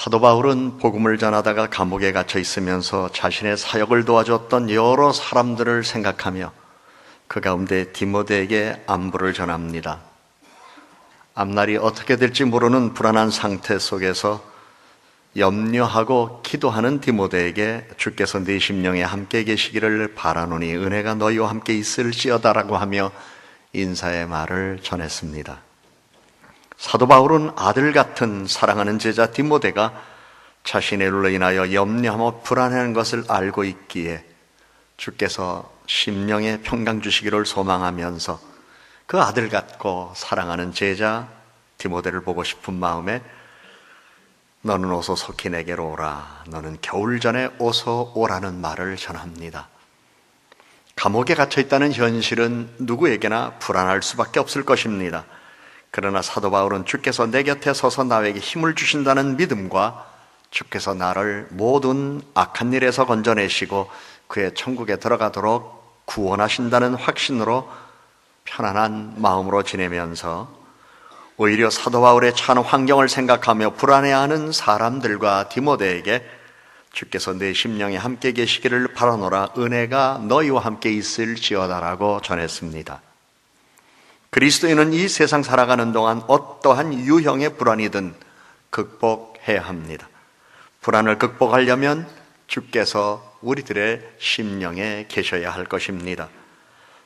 사도 바울은 복음을 전하다가 감옥에 갇혀 있으면서 자신의 사역을 도와줬던 여러 사람들을 생각하며 그 가운데 디모데에게 안부를 전합니다. 앞날이 어떻게 될지 모르는 불안한 상태 속에서 염려하고 기도하는 디모데에게 주께서 네 심령에 함께 계시기를 바라노니 은혜가 너희와 함께 있을지어다라고 하며 인사의 말을 전했습니다. 사도 바울은 아들 같은 사랑하는 제자 디모데가 자신의 일로 인하여 염려하며 불안해하는 것을 알고 있기에 주께서 심령에 평강 주시기를 소망하면서 그 아들 같고 사랑하는 제자 디모데를 보고 싶은 마음에 너는 어서 속히 내게로 오라, 너는 겨울 전에 어서 오라는 말을 전합니다. 감옥에 갇혀 있다는 현실은 누구에게나 불안할 수밖에 없을 것입니다. 그러나 사도 바울은 주께서 내 곁에 서서 나에게 힘을 주신다는 믿음과 주께서 나를 모든 악한 일에서 건져내시고 그의 천국에 들어가도록 구원하신다는 확신으로 편안한 마음으로 지내면서 오히려 사도 바울의 처한 환경을 생각하며 불안해하는 사람들과 디모데에게 주께서 내 심령에 함께 계시기를 바라노라, 은혜가 너희와 함께 있을지어다라고 전했습니다. 그리스도인은 이 세상 살아가는 동안 어떠한 유형의 불안이든 극복해야 합니다. 불안을 극복하려면 주께서 우리들의 심령에 계셔야 할 것입니다.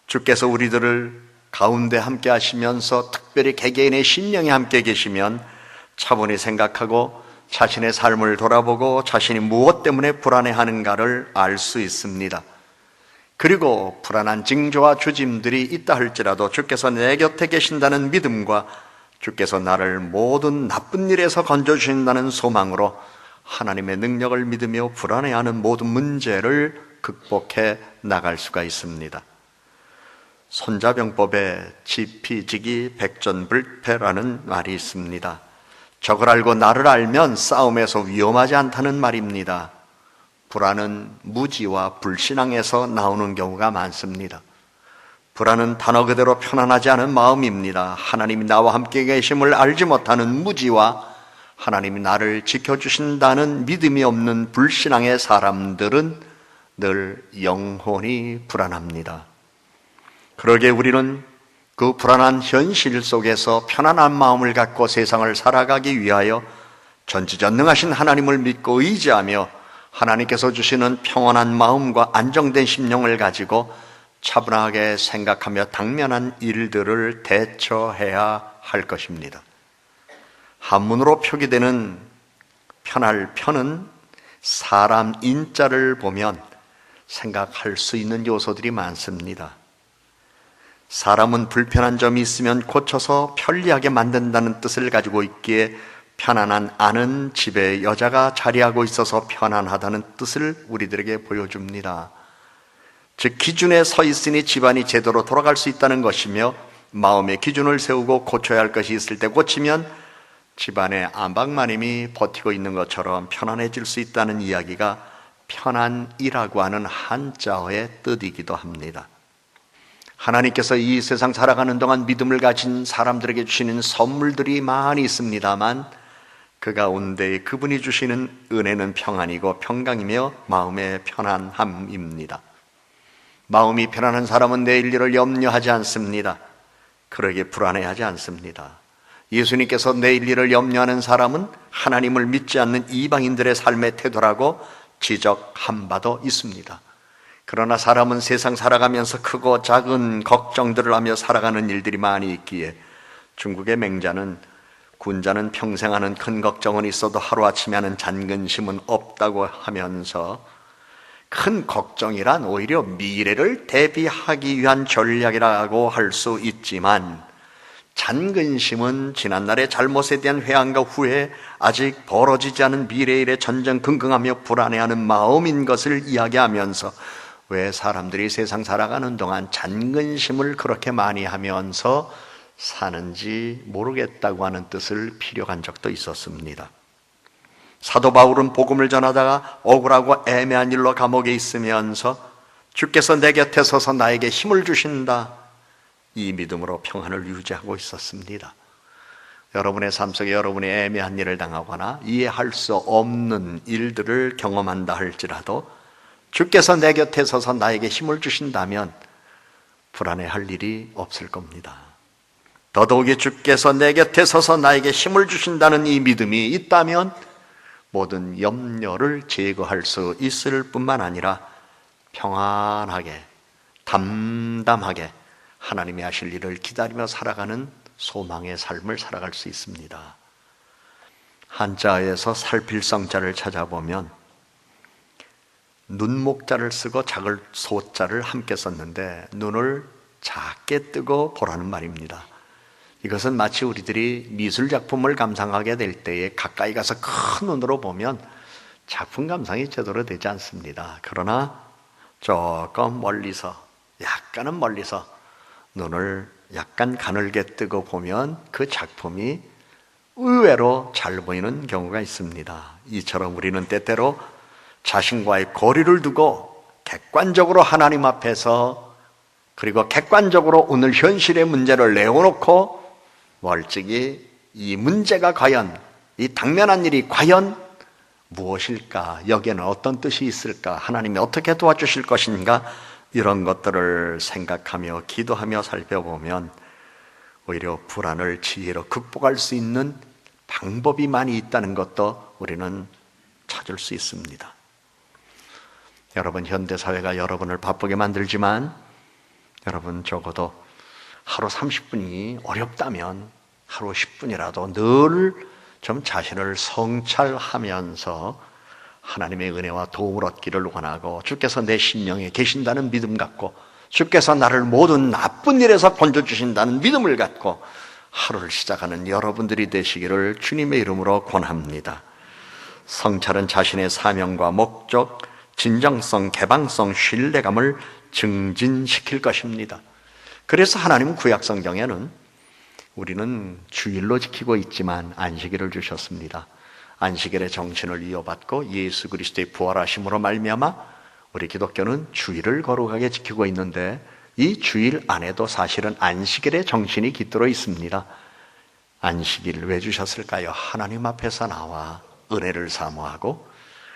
주께서 우리들을 가운데 함께 하시면서 특별히 개개인의 심령에 함께 계시면 차분히 생각하고 자신의 삶을 돌아보고 자신이 무엇 때문에 불안해하는가를 알 수 있습니다. 그리고 불안한 징조와 주짐들이 있다 할지라도 주께서 내 곁에 계신다는 믿음과 주께서 나를 모든 나쁜 일에서 건져주신다는 소망으로 하나님의 능력을 믿으며 불안해하는 모든 문제를 극복해 나갈 수가 있습니다. 손자병법에 지피지기 백전불패라는 말이 있습니다. 적을 알고 나를 알면 싸움에서 위험하지 않다는 말입니다. 불안은 무지와 불신앙에서 나오는 경우가 많습니다. 불안은 단어 그대로 편안하지 않은 마음입니다. 하나님이 나와 함께 계심을 알지 못하는 무지와 하나님이 나를 지켜주신다는 믿음이 없는 불신앙의 사람들은 늘 영혼이 불안합니다. 그러기에 우리는 그 불안한 현실 속에서 편안한 마음을 갖고 세상을 살아가기 위하여 전지전능하신 하나님을 믿고 의지하며 하나님께서 주시는 평안한 마음과 안정된 심령을 가지고 차분하게 생각하며 당면한 일들을 대처해야 할 것입니다. 한문으로 표기되는 편할 편은 사람 인자를 보면 생각할 수 있는 요소들이 많습니다. 사람은 불편한 점이 있으면 고쳐서 편리하게 만든다는 뜻을 가지고 있기에 편안한 아는 집에 여자가 자리하고 있어서 편안하다는 뜻을 우리들에게 보여줍니다. 즉 기준에 서 있으니 집안이 제대로 돌아갈 수 있다는 것이며 마음의 기준을 세우고 고쳐야 할 것이 있을 때 고치면 집안의 안방마님이 버티고 있는 것처럼 편안해질 수 있다는 이야기가 편안이라고 하는 한자어의 뜻이기도 합니다. 하나님께서 이 세상 살아가는 동안 믿음을 가진 사람들에게 주시는 선물들이 많이 있습니다만 그 가운데 그분이 주시는 은혜는 평안이고 평강이며 마음의 편안함입니다. 마음이 편안한 사람은 내일 일을 염려하지 않습니다. 그러기에 불안해하지 않습니다. 예수님께서 내일 일을 염려하는 사람은 하나님을 믿지 않는 이방인들의 삶의 태도라고 지적한 바도 있습니다. 그러나 사람은 세상 살아가면서 크고 작은 걱정들을 하며 살아가는 일들이 많이 있기에 중국의 맹자는 군자는 평생 하는 큰 걱정은 있어도 하루아침에 하는 잔근심은 없다고 하면서 큰 걱정이란 오히려 미래를 대비하기 위한 전략이라고 할 수 있지만 잔근심은 지난날의 잘못에 대한 회한과 후회, 아직 벌어지지 않은 미래의 일에 전전긍긍하며 불안해하는 마음인 것을 이야기하면서 왜 사람들이 세상 살아가는 동안 잔근심을 그렇게 많이 하면서 사는지 모르겠다고 하는 뜻을 피력한 적도 있었습니다. 사도 바울은 복음을 전하다가 억울하고 애매한 일로 감옥에 있으면서 주께서 내 곁에 서서 나에게 힘을 주신다, 이 믿음으로 평안을 유지하고 있었습니다. 여러분의 삶 속에 여러분이 애매한 일을 당하거나 이해할 수 없는 일들을 경험한다 할지라도 주께서 내 곁에 서서 나에게 힘을 주신다면 불안해할 일이 없을 겁니다. 더더욱이 주께서 내 곁에 서서 나에게 힘을 주신다는 이 믿음이 있다면 모든 염려를 제거할 수 있을 뿐만 아니라 평안하게 담담하게 하나님이 하실 일을 기다리며 살아가는 소망의 삶을 살아갈 수 있습니다. 한자에서 살필성자를 찾아보면 눈목자를 쓰고 작을 소자를 함께 썼는데 눈을 작게 뜨고 보라는 말입니다. 이것은 마치 우리들이 미술작품을 감상하게 될 때에 가까이 가서 큰 눈으로 보면 작품 감상이 제대로 되지 않습니다. 그러나 조금 멀리서, 약간은 멀리서 눈을 약간 가늘게 뜨고 보면 그 작품이 의외로 잘 보이는 경우가 있습니다. 이처럼 우리는 때때로 자신과의 거리를 두고 객관적으로 하나님 앞에서 그리고 객관적으로 오늘 현실의 문제를 내어놓고 멀찍이 이 문제가 과연, 이 당면한 일이 과연 무엇일까? 여기에는 어떤 뜻이 있을까? 하나님이 어떻게 도와주실 것인가? 이런 것들을 생각하며 기도하며 살펴보면 오히려 불안을 지혜로 극복할 수 있는 방법이 많이 있다는 것도 우리는 찾을 수 있습니다. 여러분, 현대사회가 여러분을 바쁘게 만들지만 여러분 적어도 하루 30분이 어렵다면 하루 10분이라도 늘 좀 자신을 성찰하면서 하나님의 은혜와 도움을 얻기를 원하고 주께서 내 심령에 계신다는 믿음 갖고 주께서 나를 모든 나쁜 일에서 건져주신다는 믿음을 갖고 하루를 시작하는 여러분들이 되시기를 주님의 이름으로 권합니다. 성찰은 자신의 사명과 목적, 진정성, 개방성, 신뢰감을 증진시킬 것입니다. 그래서 하나님은 구약 성경에는 우리는 주일로 지키고 있지만 안식일을 주셨습니다. 안식일의 정신을 이어받고 예수 그리스도의 부활하심으로 말미암아 우리 기독교는 주일을 거룩하게 지키고 있는데 이 주일 안에도 사실은 안식일의 정신이 깃들어 있습니다. 안식일을 왜 주셨을까요? 하나님 앞에서 나와 은혜를 사모하고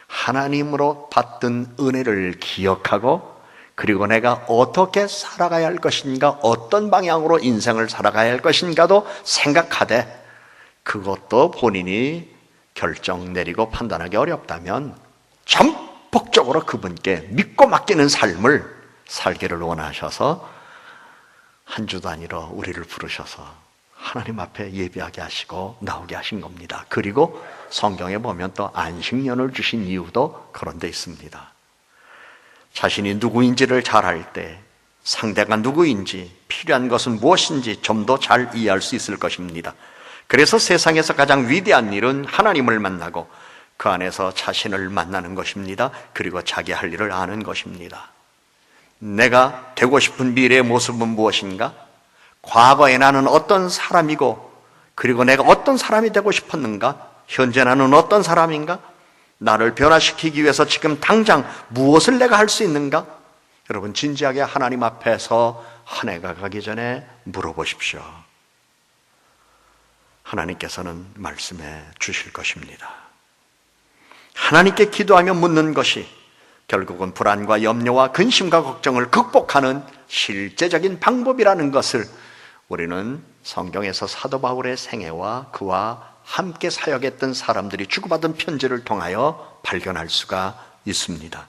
하나님으로 받던 은혜를 기억하고 그리고 내가 어떻게 살아가야 할 것인가, 어떤 방향으로 인생을 살아가야 할 것인가도 생각하되 그것도 본인이 결정 내리고 판단하기 어렵다면 전폭적으로 그분께 믿고 맡기는 삶을 살기를 원하셔서 한 주 단위로 우리를 부르셔서 하나님 앞에 예배하게 하시고 나오게 하신 겁니다. 그리고 성경에 보면 또 안식년을 주신 이유도 그런 데 있습니다. 자신이 누구인지를 잘 알 때 상대가 누구인지 필요한 것은 무엇인지 좀 더 잘 이해할 수 있을 것입니다. 그래서 세상에서 가장 위대한 일은 하나님을 만나고 그 안에서 자신을 만나는 것입니다. 그리고 자기 할 일을 아는 것입니다. 내가 되고 싶은 미래의 모습은 무엇인가? 과거에 나는 어떤 사람이고 그리고 내가 어떤 사람이 되고 싶었는가? 현재 나는 어떤 사람인가? 나를 변화시키기 위해서 지금 당장 무엇을 내가 할 수 있는가? 여러분 진지하게 하나님 앞에서 한 해가 가기 전에 물어보십시오. 하나님께서는 말씀해 주실 것입니다. 하나님께 기도하며 묻는 것이 결국은 불안과 염려와 근심과 걱정을 극복하는 실제적인 방법이라는 것을 우리는 성경에서 사도 바울의 생애와 그와 함께 사역했던 사람들이 주고받은 편지를 통하여 발견할 수가 있습니다.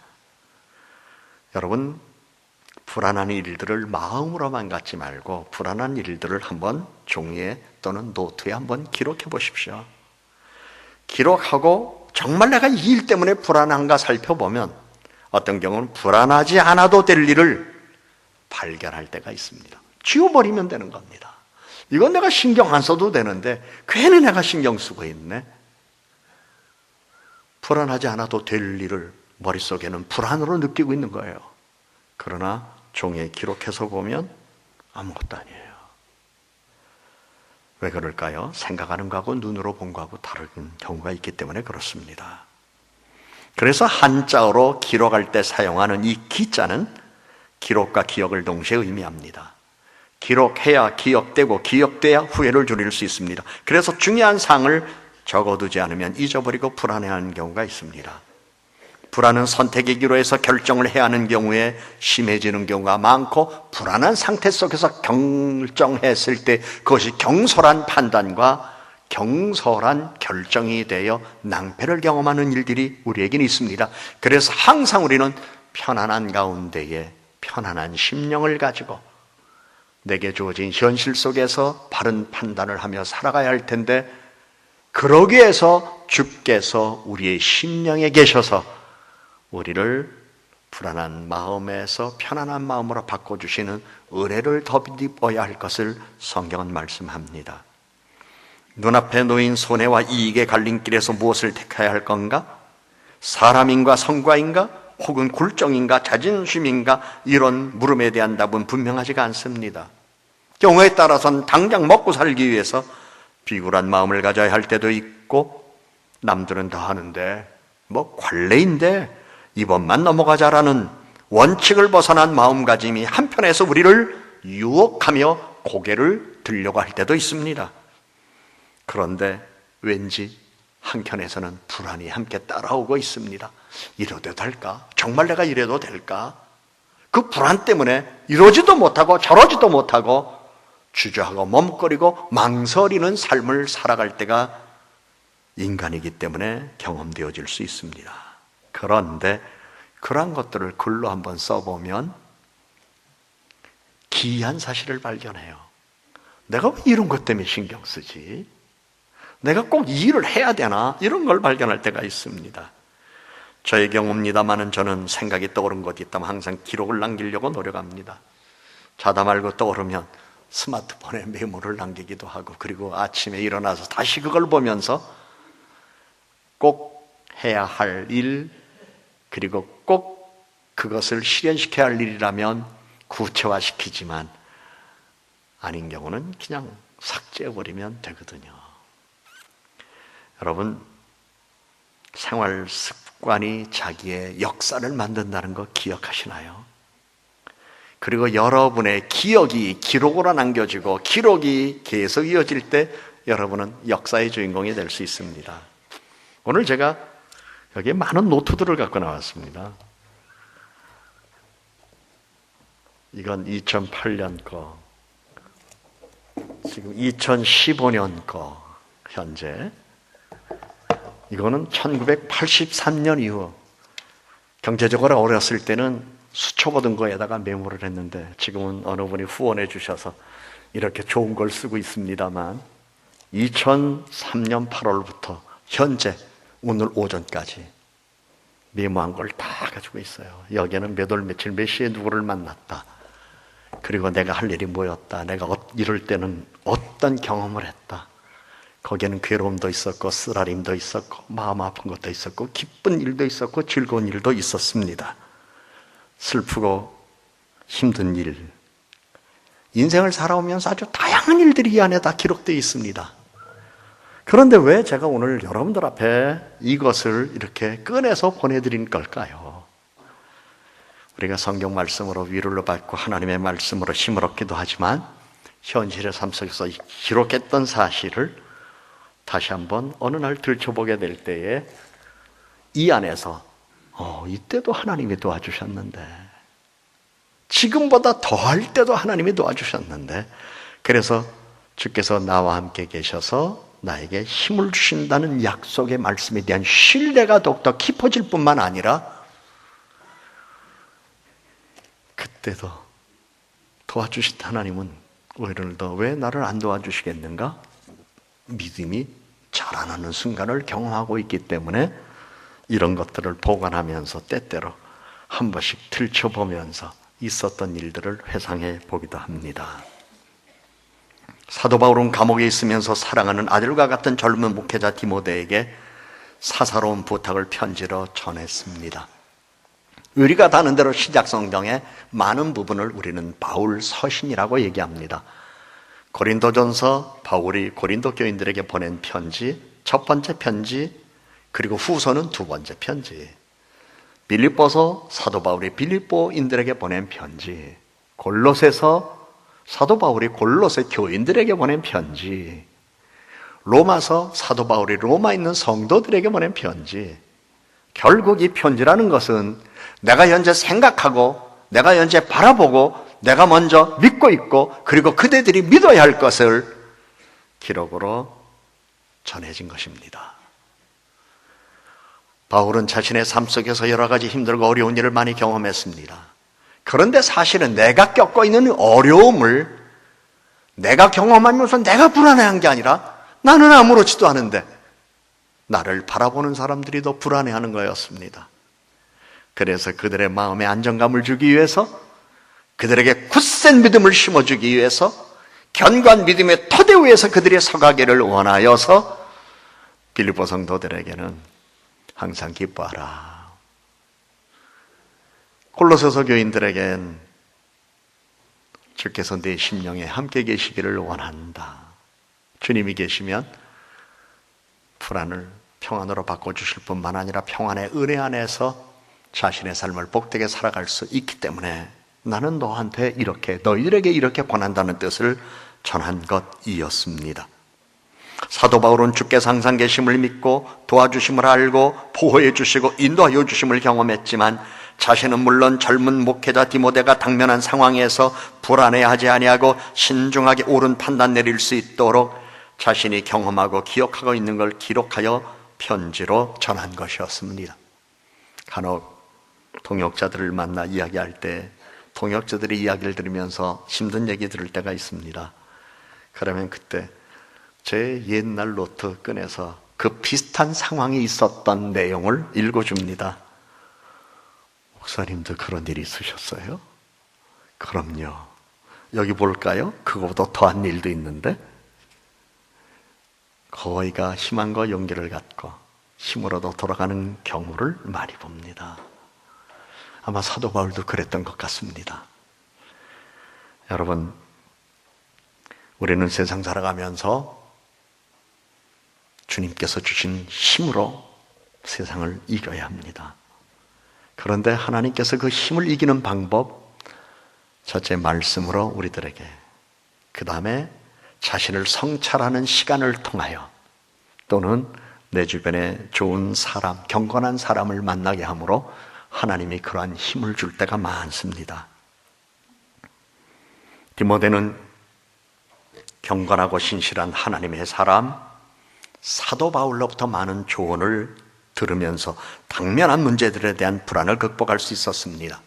여러분, 불안한 일들을 마음으로만 갖지 말고 불안한 일들을 한번 종이에 또는 노트에 한번 기록해 보십시오. 기록하고 정말 내가 이 일 때문에 불안한가 살펴보면 어떤 경우는 불안하지 않아도 될 일을 발견할 때가 있습니다. 지워버리면 되는 겁니다. 이건 내가 신경 안 써도 되는데 괜히 내가 신경 쓰고 있네. 불안하지 않아도 될 일을 머릿속에는 불안으로 느끼고 있는 거예요. 그러나 종이에 기록해서 보면 아무것도 아니에요. 왜 그럴까요? 생각하는 거하고 눈으로 본 거하고 다른 경우가 있기 때문에 그렇습니다. 그래서 한자어로 기록할 때 사용하는 이 기자는 기록과 기억을 동시에 의미합니다. 기록해야 기억되고 기억돼야 후회를 줄일 수 있습니다. 그래서 중요한 사항을 적어두지 않으면 잊어버리고 불안해하는 경우가 있습니다. 불안은 선택의 기로에서 결정을 해야 하는 경우에 심해지는 경우가 많고, 불안한 상태 속에서 결정했을 때 그것이 경솔한 판단과 경솔한 결정이 되어 낭패를 경험하는 일들이 우리에게는 있습니다. 그래서 항상 우리는 편안한 가운데에 편안한 심령을 가지고 내게 주어진 현실 속에서 바른 판단을 하며 살아가야 할 텐데, 그러기 위해서 주께서 우리의 심령에 계셔서 우리를 불안한 마음에서 편안한 마음으로 바꿔주시는 은혜를 덧입어야 할 것을 성경은 말씀합니다. 눈앞에 놓인 손해와 이익의 갈림길에서 무엇을 택해야 할 건가? 사람인가 성과인가? 혹은 굴종인가 자존심인가? 이런 물음에 대한 답은 분명하지가 않습니다. 경우에 따라서는 당장 먹고 살기 위해서 비굴한 마음을 가져야 할 때도 있고, 남들은 다 하는데 뭐 관례인데 이번만 넘어가자라는 원칙을 벗어난 마음가짐이 한편에서 우리를 유혹하며 고개를 들려고 할 때도 있습니다. 그런데 왠지 한켠에서는 불안이 함께 따라오고 있습니다. 이래도 될까? 정말 내가 이래도 될까? 그 불안 때문에 이러지도 못하고 저러지도 못하고 주저하고 머뭇거리고 망설이는 삶을 살아갈 때가 인간이기 때문에 경험되어질 수 있습니다. 그런데 그러한 것들을 글로 한번 써보면 기이한 사실을 발견해요. 내가 왜 이런 것 때문에 신경 쓰지? 내가 꼭 이 일을 해야 되나? 이런 걸 발견할 때가 있습니다. 저의 경우입니다마는 저는 생각이 떠오른 것이 있다면 항상 기록을 남기려고 노력합니다. 자다 말고 떠오르면 스마트폰에 메모를 남기기도 하고, 그리고 아침에 일어나서 다시 그걸 보면서 꼭 해야 할 일, 그리고 꼭 그것을 실현시켜야 할 일이라면 구체화시키지만 아닌 경우는 그냥 삭제해버리면 되거든요. 여러분, 생활 습관이 자기의 역사를 만든다는 거 기억하시나요? 그리고 여러분의 기억이 기록으로 남겨지고 기록이 계속 이어질 때 여러분은 역사의 주인공이 될 수 있습니다. 오늘 제가 여기에 많은 노트들을 갖고 나왔습니다. 이건 2008년 거, 지금 2015년 거, 현재. 이거는 1983년 이후, 경제적으로 어렸을 때는 수초 보던 거에다가 메모를 했는데 지금은 어느 분이 후원해 주셔서 이렇게 좋은 걸 쓰고 있습니다만, 2003년 8월부터 현재 오늘 오전까지 메모한 걸 다 가지고 있어요. 여기에는 몇 월 며칠 몇 시에 누구를 만났다, 그리고 내가 할 일이 뭐였다, 내가 이럴 때는 어떤 경험을 했다, 거기에는 괴로움도 있었고 쓰라림도 있었고 마음 아픈 것도 있었고 기쁜 일도 있었고 즐거운 일도 있었습니다. 슬프고 힘든 일, 인생을 살아오면서 아주 다양한 일들이 이 안에 다 기록되어 있습니다. 그런데 왜 제가 오늘 여러분들 앞에 이것을 이렇게 꺼내서 보내드린 걸까요? 우리가 성경 말씀으로 위로를 받고 하나님의 말씀으로 힘을 얻기도 하지만 현실의 삶 속에서 기록했던 사실을 다시 한번 어느 날 들춰보게 될 때에 이 안에서 이때도 하나님이 도와주셨는데, 지금보다 더할 때도 하나님이 도와주셨는데, 그래서 주께서 나와 함께 계셔서 나에게 힘을 주신다는 약속의 말씀에 대한 신뢰가 더욱더 깊어질 뿐만 아니라 그때도 도와주신 하나님은 오히려 왜 나를 안 도와주시겠는가? 믿음이 자라나는 순간을 경험하고 있기 때문에 이런 것들을 보관하면서 때때로 한 번씩 들춰보면서 있었던 일들을 회상해 보기도 합니다. 사도 바울은 감옥에 있으면서 사랑하는 아들과 같은 젊은 목회자 디모데에게 사사로운 부탁을 편지로 전했습니다. 우리가 다는 대로 신약 성경의 많은 부분을 우리는 바울 서신이라고 얘기합니다. 고린도전서, 바울이 고린도 교인들에게 보낸 편지, 첫 번째 편지, 그리고 후서는 두 번째 편지. 빌립보서, 사도 바울이 빌립보인들에게 보낸 편지, 골로새서, 사도 바울이 골로새 교인들에게 보낸 편지, 로마서 사도 바울이 로마에 있는 성도들에게 보낸 편지. 결국 이 편지라는 것은 내가 현재 생각하고 내가 현재 바라보고 내가 먼저 믿고 있고 그리고 그대들이 믿어야 할 것을 기록으로 전해진 것입니다. 바울은 자신의 삶 속에서 여러 가지 힘들고 어려운 일을 많이 경험했습니다. 그런데 사실은 내가 겪고 있는 어려움을 내가 경험하면서 내가 불안해한 게 아니라 나는 아무렇지도 않은데 나를 바라보는 사람들이 더 불안해하는 거였습니다. 그래서 그들의 마음에 안정감을 주기 위해서, 그들에게 굳센 믿음을 심어주기 위해서, 견고한 믿음의 토대 위에서 그들이 서가기를 원하여서 빌립보 성도들에게는 항상 기뻐하라. 골로새서 교인들에겐 주께서 내 심령에 함께 계시기를 원한다. 주님이 계시면 불안을 평안으로 바꿔주실 뿐만 아니라 평안의 은혜 안에서 자신의 삶을 복되게 살아갈 수 있기 때문에 나는 너한테 이렇게, 너희들에게 이렇게 권한다는 뜻을 전한 것이었습니다. 사도 바울은 주께서 항상 계심을 믿고 도와주심을 알고 보호해 주시고 인도하여 주심을 경험했지만 자신은 물론 젊은 목회자 디모데가 당면한 상황에서 불안해하지 아니하고 신중하게 옳은 판단 내릴 수 있도록 자신이 경험하고 기억하고 있는 걸 기록하여 편지로 전한 것이었습니다. 간혹 동역자들을 만나 이야기할 때 동역자들의 이야기를 들으면서 힘든 얘기 들을 때가 있습니다. 그러면 그때 제 옛날 노트 꺼내서 그 비슷한 상황이 있었던 내용을 읽어줍니다. 목사님도 그런 일이 있으셨어요? 그럼요. 여기 볼까요? 그거보다 더한 일도 있는데 거의가 희망과 용기를 갖고 힘으로도 돌아가는 경우를 많이 봅니다. 아마 사도 바울도 그랬던 것 같습니다. 여러분, 우리는 세상 살아가면서 주님께서 주신 힘으로 세상을 이겨야 합니다. 그런데 하나님께서 그 힘을 이기는 방법, 첫째 말씀으로 우리들에게, 그 다음에 자신을 성찰하는 시간을 통하여 또는 내 주변에 좋은 사람, 경건한 사람을 만나게 함으로 하나님이 그러한 힘을 줄 때가 많습니다. 디모데는 경건하고 신실한 하나님의 사람, 사도 바울로부터 많은 조언을 들으면서 당면한 문제들에 대한 불안을 극복할 수 있었습니다.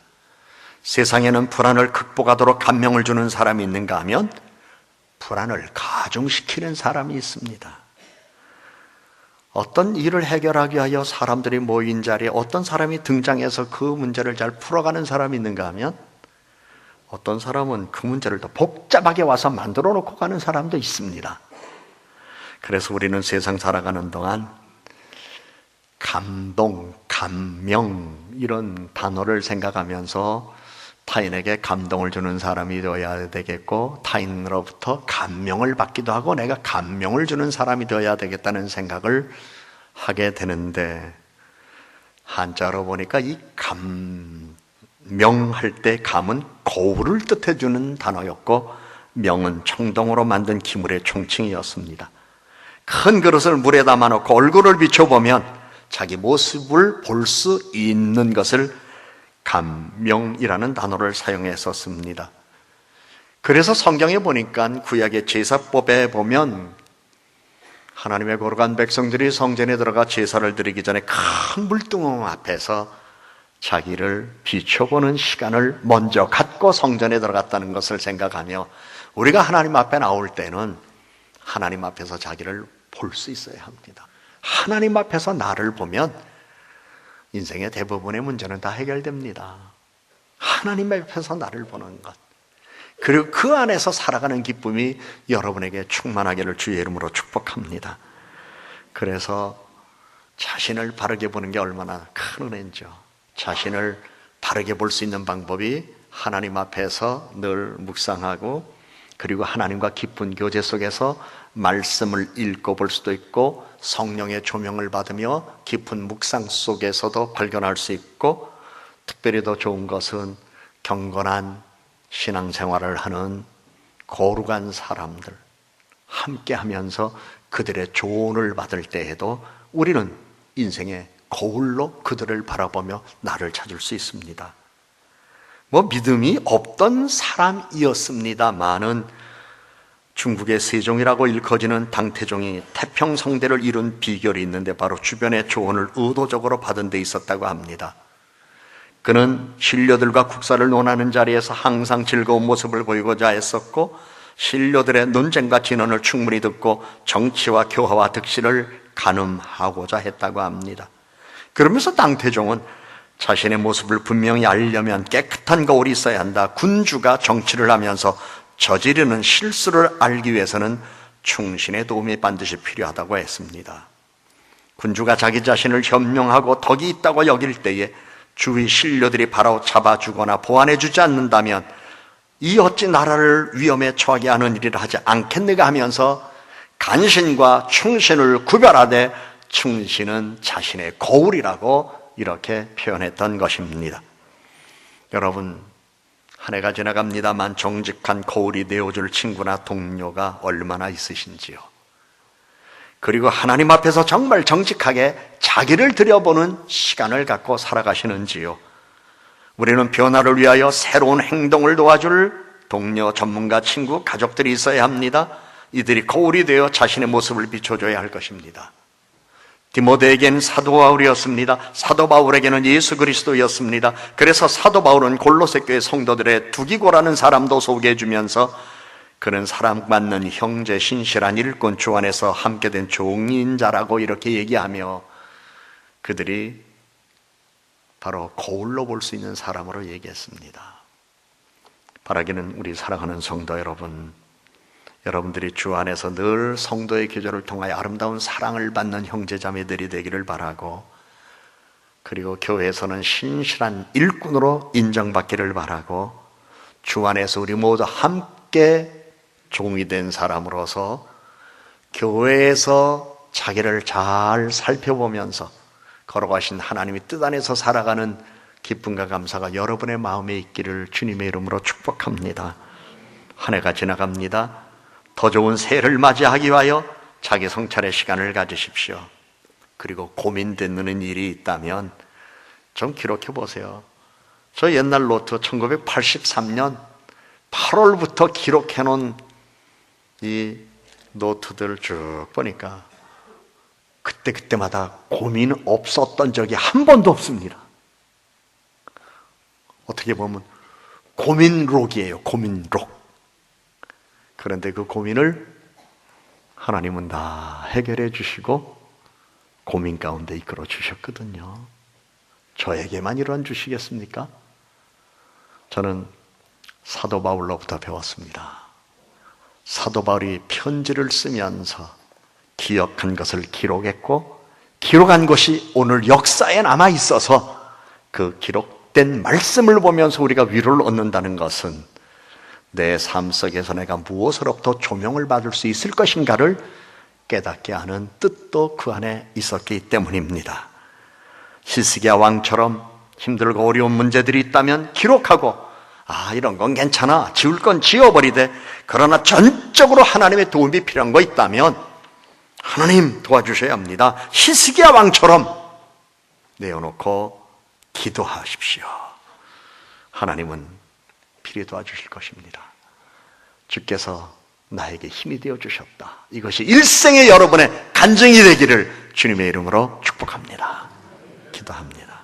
세상에는 불안을 극복하도록 감명을 주는 사람이 있는가 하면 불안을 가중시키는 사람이 있습니다. 어떤 일을 해결하기 위하여 사람들이 모인 자리에 어떤 사람이 등장해서 그 문제를 잘 풀어가는 사람이 있는가 하면 어떤 사람은 그 문제를 더 복잡하게 와서 만들어 놓고 가는 사람도 있습니다. 그래서 우리는 세상 살아가는 동안 감동, 감명 이런 단어를 생각하면서 타인에게 감동을 주는 사람이 되어야 되겠고 타인으로부터 감명을 받기도 하고 내가 감명을 주는 사람이 되어야 되겠다는 생각을 하게 되는데 한자로 보니까 이 감명할 때 감은 거울을 뜻해주는 단어였고 명은 청동으로 만든 기물의 총칭이었습니다. 큰 그릇을 물에 담아놓고 얼굴을 비춰보면 자기 모습을 볼 수 있는 것을 감명이라는 단어를 사용했었습니다. 그래서 성경에 보니까 구약의 제사법에 보면 하나님의 거룩한 백성들이 성전에 들어가 제사를 드리기 전에 큰 물두멍 앞에서 자기를 비춰보는 시간을 먼저 갖고 성전에 들어갔다는 것을 생각하며 우리가 하나님 앞에 나올 때는 하나님 앞에서 자기를 볼 수 있어야 합니다. 하나님 앞에서 나를 보면 인생의 대부분의 문제는 다 해결됩니다. 하나님 앞에서 나를 보는 것, 그리고 그 안에서 살아가는 기쁨이 여러분에게 충만하기를 주의 이름으로 축복합니다. 그래서 자신을 바르게 보는 게 얼마나 큰 은혜인지요. 자신을 바르게 볼 수 있는 방법이 하나님 앞에서 늘 묵상하고 그리고 하나님과 깊은 교제 속에서 말씀을 읽고 볼 수도 있고 성령의 조명을 받으며 깊은 묵상 속에서도 발견할 수 있고 특별히 더 좋은 것은 경건한 신앙생활을 하는 거룩한 사람들 함께 하면서 그들의 조언을 받을 때에도 우리는 인생의 거울로 그들을 바라보며 나를 찾을 수 있습니다. 믿음이 없던 사람이었습니다마는 중국의 세종이라고 일컬어지는 당태종이 태평성대를 이룬 비결이 있는데 바로 주변의 조언을 의도적으로 받은 데 있었다고 합니다. 그는 신료들과 국사를 논하는 자리에서 항상 즐거운 모습을 보이고자 했었고, 신료들의 논쟁과 진언을 충분히 듣고 정치와 교화와 득실을 가늠하고자 했다고 합니다. 그러면서 당태종은 자신의 모습을 분명히 알려면 깨끗한 거울이 있어야 한다. 군주가 정치를 하면서 저지르는 실수를 알기 위해서는 충신의 도움이 반드시 필요하다고 했습니다. 군주가 자기 자신을 현명하고 덕이 있다고 여길 때에 주위 신료들이 바로 잡아주거나 보완해주지 않는다면 이 어찌 나라를 위험에 처하게 하는 일이라 하지 않겠는가 하면서 간신과 충신을 구별하되 충신은 자신의 거울이라고 이렇게 표현했던 것입니다. 여러분, 한 해가 지나갑니다만 정직한 거울이 되어줄 친구나 동료가 얼마나 있으신지요? 그리고 하나님 앞에서 정말 정직하게 자기를 들여보는 시간을 갖고 살아가시는지요? 우리는 변화를 위하여 새로운 행동을 도와줄 동료, 전문가, 친구, 가족들이 있어야 합니다. 이들이 거울이 되어 자신의 모습을 비춰줘야 할 것입니다. 디모데에게는 사도 바울이었습니다. 사도 바울에게는 예수 그리스도였습니다. 그래서 사도 바울은 골로새 교회 성도들의 두기고라는 사람도 소개해 주면서 그는 사랑받는 형제, 신실한 일꾼, 주 안에서 함께 된 종인자라고 이렇게 얘기하며 그들이 바로 거울로 볼 수 있는 사람으로 얘기했습니다. 바라기는 우리 사랑하는 성도 여러분, 여러분들이 주 안에서 늘 성도의 교제를 통하여 아름다운 사랑을 받는 형제자매들이 되기를 바라고, 그리고 교회에서는 신실한 일꾼으로 인정받기를 바라고, 주 안에서 우리 모두 함께 종이 된 사람으로서 교회에서 자기를 잘 살펴보면서 걸어가신 하나님의 뜻 안에서 살아가는 기쁨과 감사가 여러분의 마음에 있기를 주님의 이름으로 축복합니다. 한 해가 지나갑니다. 더 좋은 새해를 맞이하기 위하여 자기 성찰의 시간을 가지십시오. 그리고 고민되는 일이 있다면 좀 기록해 보세요. 저 옛날 노트 1983년 8월부터 기록해 놓은 이 노트들을 쭉 보니까 그때마다 고민 없었던 적이 한 번도 없습니다. 어떻게 보면 고민록이에요. 고민록. 그런데 그 고민을 하나님은 다 해결해 주시고 고민 가운데 이끌어 주셨거든요. 저에게만 이런 주시겠습니까? 저는 사도 바울로부터 배웠습니다. 사도 바울이 편지를 쓰면서 기억한 것을 기록했고, 기록한 것이 오늘 역사에 남아 있어서 그 기록된 말씀을 보면서 우리가 위로를 얻는다는 것은 내 삶 속에서 내가 무엇으로부터 조명을 받을 수 있을 것인가를 깨닫게 하는 뜻도 그 안에 있었기 때문입니다. 히스기야 왕처럼 힘들고 어려운 문제들이 있다면 기록하고, 이런 건 괜찮아, 지울 건 지워버리되, 그러나 전적으로 하나님의 도움이 필요한 거 있다면 하나님 도와주셔야 합니다. 히스기야 왕처럼 내어놓고 기도하십시오. 하나님은 필히 도와주실 것입니다. 주께서 나에게 힘이 되어 주셨다. 이것이 일생의 여러분의 간증이 되기를 주님의 이름으로 축복합니다. 기도합니다.